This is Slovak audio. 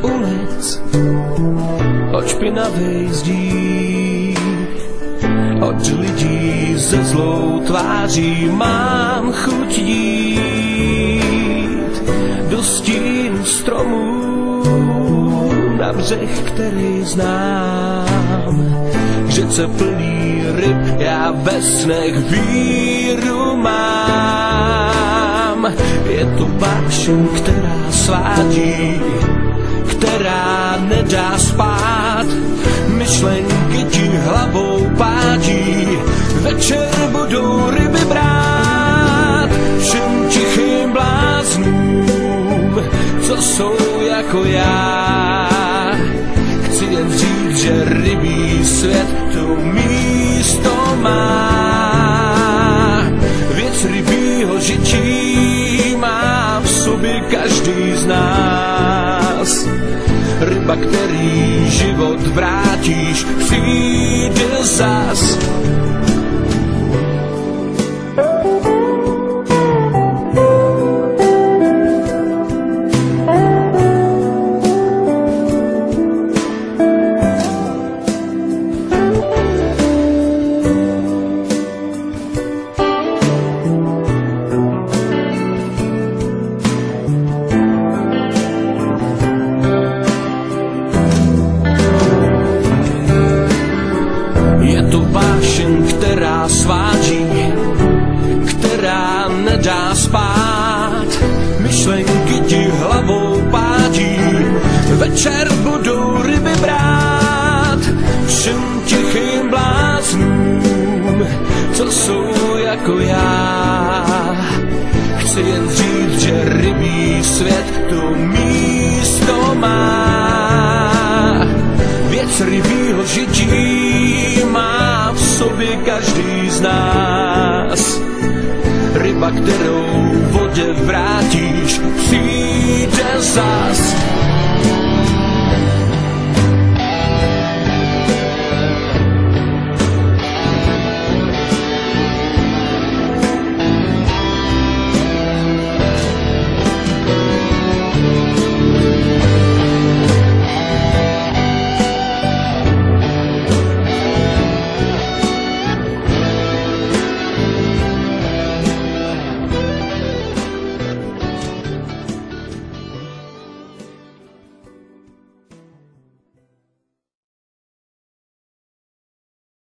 ulic, od špinavej zdí, od lidí se zlou tváří mám chuť jít do stínu stromů na břeh, který znám. K řece plný ryb já ve snech víru mám. Je to vášeň, která svádí, která nedá spát. Myšlenky ti hlavou pádí, večer budou ryby brát. Všem tichým bláznům, co jsou jako já. Chci jen říct, že rybí svět to místo má. Věc rybího žití má v sobě každý z nás. Ryba, který život vrátíš, přijde zas. Sváží, která nedá spát. Myšlenky ti hlavou pádí, večer budou ryby brát. Všem tichým bláznům, co jsou jako já. Chci jen říct, že rybí svět to místo má. Věc rybího žití má v sobě každý z nás. Ryba, kterou v vodě vrátíš, přijde zas.